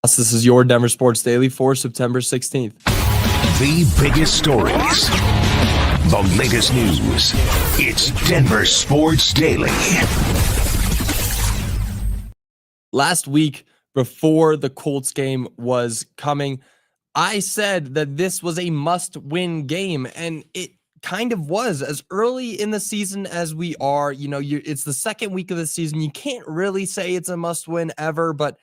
This is your Denver Sports Daily for September 16th. The biggest stories, the latest news. It's Denver Sports Daily. Last week, before the Colts game was coming, I said that this was a must-win game, and it kind of was. As early in the season as we are, it's the second week of the season. You can't really say it's a must-win ever, but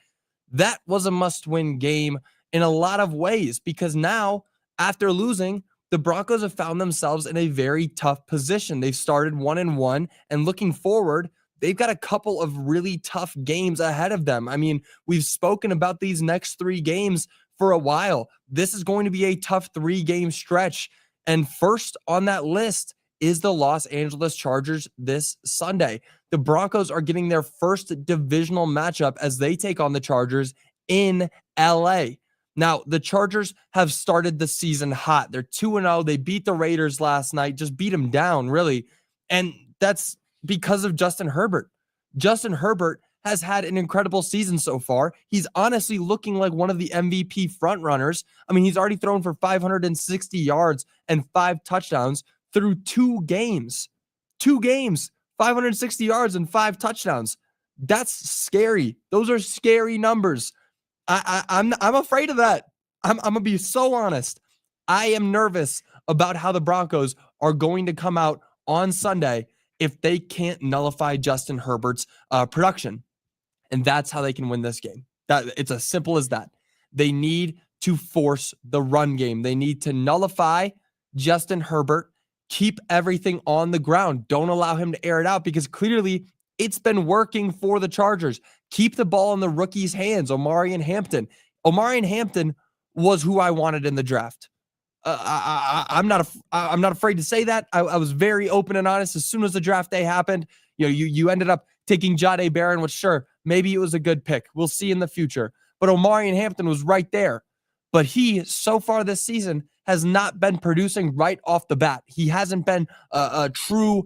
that was a must-win game in a lot of ways, because now, after losing, the Broncos have found themselves in a very tough position. They've started 1-1, and looking forward, they've got a couple of really tough games ahead of them. I mean, we've spoken about these next 3 games for a while. This is going to be a tough 3-game stretch, and first on that list is the Los Angeles Chargers this Sunday. The Broncos are getting their first divisional matchup as they take on the Chargers in LA. Now, the Chargers have started the season hot. They're 2-0. They beat the Raiders last night, just beat them down, really. And that's because of Justin Herbert. Justin Herbert has had an incredible season so far. He's honestly looking like one of the MVP frontrunners. I mean, he's already thrown for 560 yards and 5 touchdowns through 2 games. 2 games, 560 yards and 5 touchdowns. That's scary. Those are scary numbers. I'm afraid of that. I'm going to be so honest. I am nervous about how the Broncos are going to come out on Sunday if they can't nullify Justin Herbert's production. And that's how they can win this game. It's as simple as that. They need to force the run game. They need to nullify Justin Herbert. Keep everything on the ground. Don't allow him to air it out, because clearly it's been working for the Chargers. Keep the ball in the rookie's hands, Omarion Hampton. Omarion Hampton was who I wanted in the draft. I'm not afraid to say that. I was very open and honest as soon as the draft day happened. You ended up taking Jahdae Barron, which sure, maybe it was a good pick. We'll see in the future. But Omarion Hampton was right there. But he, so far this season, has not been producing right off the bat. He hasn't been a true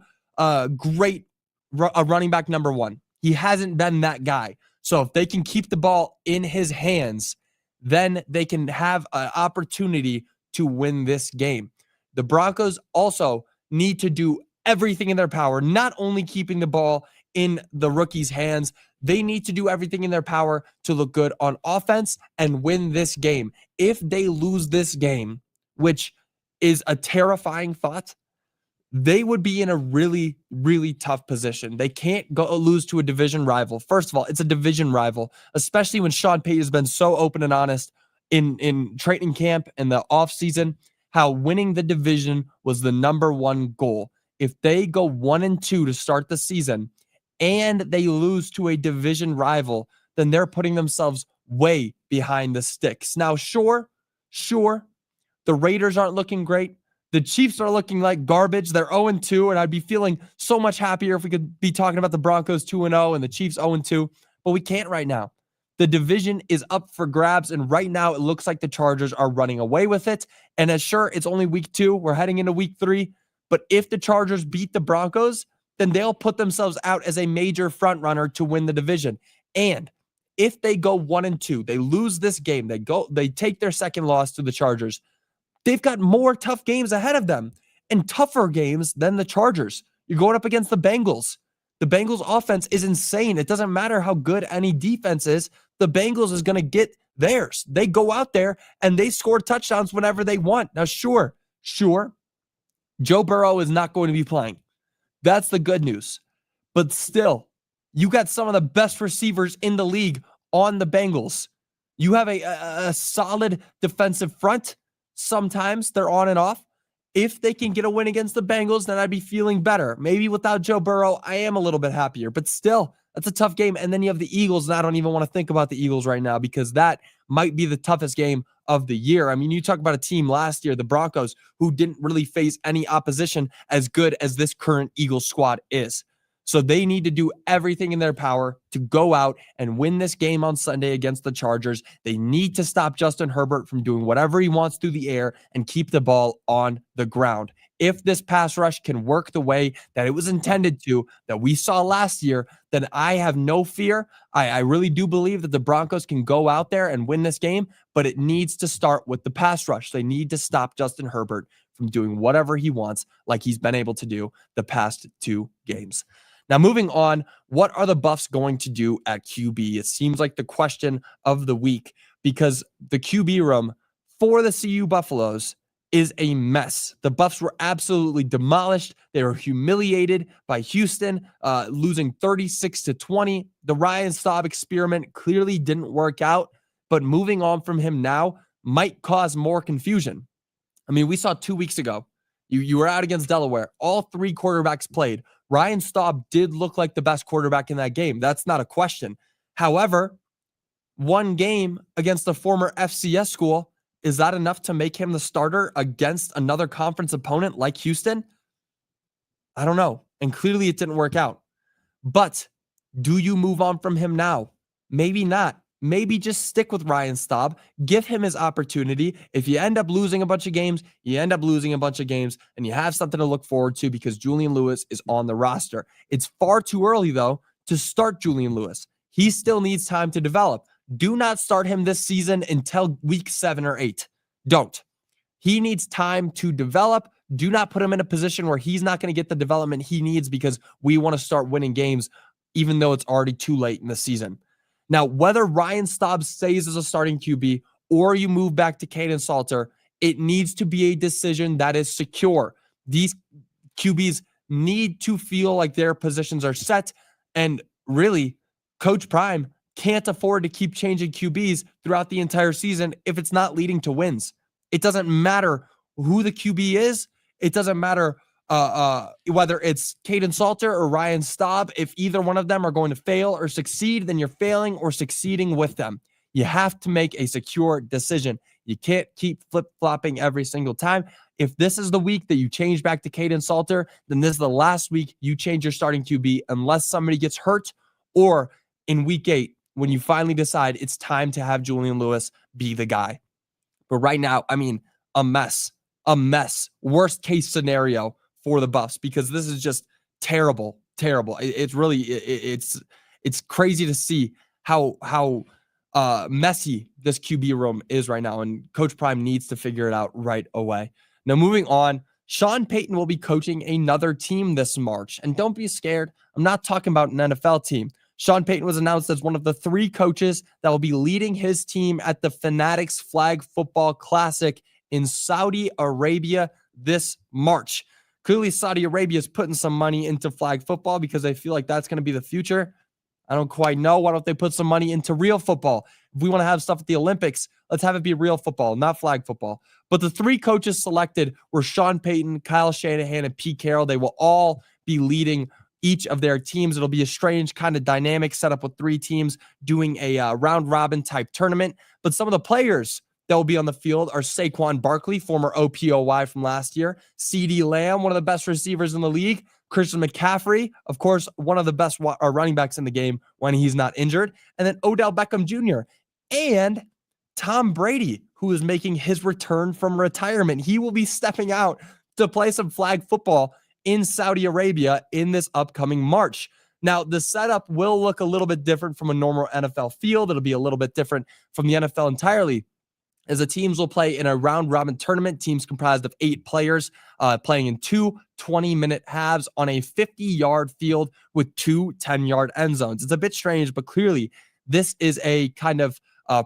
great running back number 1. He hasn't been that guy. So if they can keep the ball in his hands, then they can have an opportunity to win this game. The Broncos also need to do everything in their power, not only keeping the ball in the rookie's hands, they need to do everything in their power to look good on offense and win this game. If they lose this game, which is a terrifying thought, they would be in a really, really tough position. They can't go lose to a division rival. First of all, it's a division rival, especially when Sean Payton has been so open and honest in training camp and the offseason, how winning the division was the number 1 goal. If they go 1-2 to start the season and they lose to a division rival, then they're putting themselves way behind the sticks. Now, sure, the Raiders aren't looking great. The Chiefs are looking like garbage. They're 0-2, and I'd be feeling so much happier if we could be talking about the Broncos 2-0 and the Chiefs 0-2, but we can't right now. The division is up for grabs, and right now it looks like the Chargers are running away with it. And as sure, it's only week 2. We're heading into week 3. But if the Chargers beat the Broncos, then they'll put themselves out as a major front runner to win the division. And if they go 1-2, they lose this game, they take their second loss to the Chargers, they've got more tough games ahead of them and tougher games than the Chargers. You're going up against the Bengals. The Bengals offense is insane. It doesn't matter how good any defense is. The Bengals is going to get theirs. They go out there and they score touchdowns whenever they want. Now, sure, Joe Burrow is not going to be playing. That's the good news. But still, you got some of the best receivers in the league on the Bengals. You have a solid defensive front. Sometimes they're on and off. If they can get a win against the Bengals, then I'd be feeling better. Maybe without Joe Burrow, I am a little bit happier. But still, that's a tough game. And then you have the Eagles, and I don't even want to think about the Eagles right now because that might be the toughest game of the year. I mean, you talk about a team last year, the Broncos, who didn't really face any opposition as good as this current Eagles squad is. So they need to do everything in their power to go out and win this game on Sunday against the Chargers. They need to stop Justin Herbert from doing whatever he wants through the air and keep the ball on the ground. if this pass rush can work the way that it was intended to, that we saw last year, then I have no fear. I really do believe that the Broncos can go out there and win this game, but it needs to start with the pass rush. They need to stop Justin Herbert from doing whatever he wants, like he's been able to do the past 2 games. Now, moving on, what are the Buffs going to do at QB? It seems like the question of the week, because the QB room for the CU Buffaloes is a mess. The Buffs were absolutely demolished. They were humiliated by Houston, losing 36-20. The Ryan Staub experiment clearly didn't work out, but moving on from him now might cause more confusion. I mean, we saw 2 weeks ago, you were out against Delaware. All 3 quarterbacks played. Ryan Staub did look like the best quarterback in that game. That's not a question. However, one game against a former FCS school, is that enough to make him the starter against another conference opponent like Houston? I don't know. And clearly it didn't work out. But do you move on from him now? Maybe not. Maybe just stick with Ryan Staub. Give him his opportunity. If you end up losing a bunch of games, you end up losing a bunch of games, and you have something to look forward to because Julian Lewis is on the roster. It's far too early, though, to start Julian Lewis. He still needs time to develop. Do not start him this season until week 7 or 8. Don't. He needs time to develop. Do not put him in a position where he's not going to get the development he needs because we want to start winning games, even though it's already too late in the season. Now, whether Ryan Staub stays as a starting QB or you move back to Caden Salter, it needs to be a decision that is secure. These QBs need to feel like their positions are set. And really, Coach Prime can't afford to keep changing QBs throughout the entire season if it's not leading to wins. It doesn't matter who the QB is. It doesn't matter whether it's Caden Salter or Ryan Staub. If either one of them are going to fail or succeed, then you're failing or succeeding with them. You have to make a secure decision. You can't keep flip-flopping every single time. If this is the week that you change back to Caden Salter, then this is the last week you change your starting QB unless somebody gets hurt, or in week 8, when you finally decide it's time to have Julian Lewis be the guy. But right now, I mean, a mess. Worst case scenario for the Buffs, because this is just terrible. It's really, it's crazy to see how messy this QB room is right now, and Coach Prime needs to figure it out right away. Now, moving on, Sean Payton will be coaching another team this March, and don't be scared. I'm not talking about an NFL team. Sean Payton was announced as one of the 3 coaches that will be leading his team at the Fanatics Flag Football Classic in Saudi Arabia this March. Clearly, Saudi Arabia is putting some money into flag football because they feel like that's going to be the future. I don't quite know. Why don't they put some money into real football? If we want to have stuff at the Olympics, let's have it be real football, not flag football. But the 3 coaches selected were Sean Payton, Kyle Shanahan, and Pete Carroll. They will all be leading each of their teams. It'll be a strange kind of dynamic setup with 3 teams doing a round-robin type tournament. But some of the players that will be on the field are Saquon Barkley, former OPOY from last year, CeeDee Lamb, one of the best receivers in the league, Christian McCaffrey, of course, one of the best running backs in the game when he's not injured, and then Odell Beckham Jr. and Tom Brady, who is making his return from retirement. He will be stepping out to play some flag football in Saudi Arabia in this upcoming March. Now, the setup will look a little bit different from a normal NFL field. It'll be a little bit different from the NFL entirely, as the teams will play in a round-robin tournament. Teams comprised of 8 players playing in 2 20-minute halves on a 50-yard field with 2 10-yard end zones. It's a bit strange, but clearly this is a kind of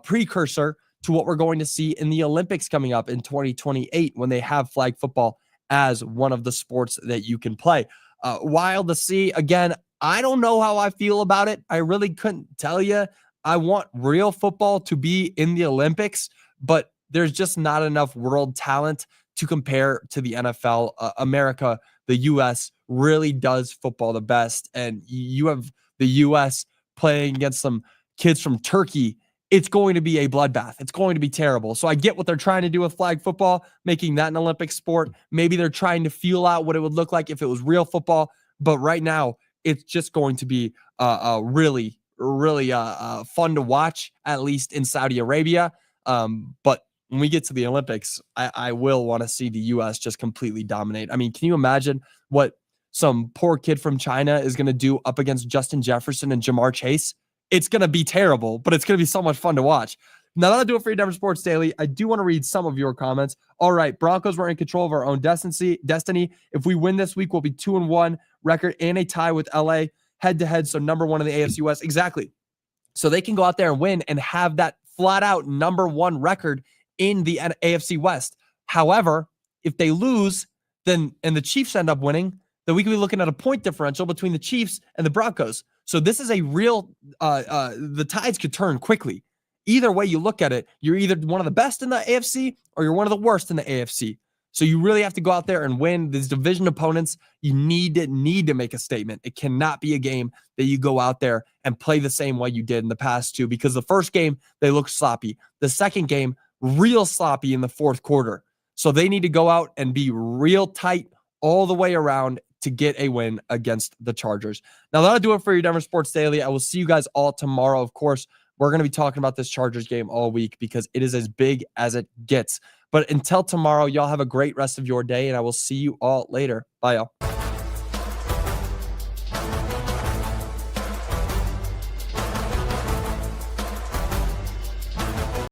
precursor to what we're going to see in the Olympics coming up in 2028 when they have flag football as one of the sports that you can play. Wild to see. Again, I don't know how I feel about it. I really couldn't tell you. I want real football to be in the Olympics, but there's just not enough world talent to compare to the NFL. America, the U.S. really does football the best, and you have the U.S. playing against some kids from Turkey. It's going to be a bloodbath. It's going to be terrible. So I get what they're trying to do with flag football, making that an Olympic sport. Maybe they're trying to feel out what it would look like if it was real football. But right now, it's just going to be really fun to watch, at least in Saudi Arabia. But when we get to the Olympics, I will want to see the U.S. just completely dominate. I mean, can you imagine what some poor kid from China is going to do up against Justin Jefferson and Jamar Chase? It's going to be terrible, but it's going to be so much fun to watch. Now, that'll do it for your Denver Sports Daily. I do want to read some of your comments. All right, Broncos, we're in control of our own destiny. If we win this week, we'll be 2-1 record and a tie with LA head-to-head, so number one in the AFC West. Exactly. So they can go out there and win and have that flat-out number one record in the AFC West. However, if they lose, then and the Chiefs end up winning, then we could be looking at a point differential between the Chiefs and the Broncos. So this is a real, the tides could turn quickly. Either way you look at it, you're either one of the best in the AFC or you're one of the worst in the AFC. So you really have to go out there and win these division opponents. You need to make a statement. It cannot be a game that you go out there and play the same way you did in the past two, because the first game, they looked sloppy. The second game, real sloppy in the fourth quarter. So they need to go out and be real tight all the way around to get a win against the Chargers. Now, that'll do it for your Denver Sports Daily. I will see you guys all tomorrow. Of course, we're going to be talking about this Chargers game all week because it is as big as it gets. But until tomorrow, y'all have a great rest of your day, and I will see you all later. Bye, y'all.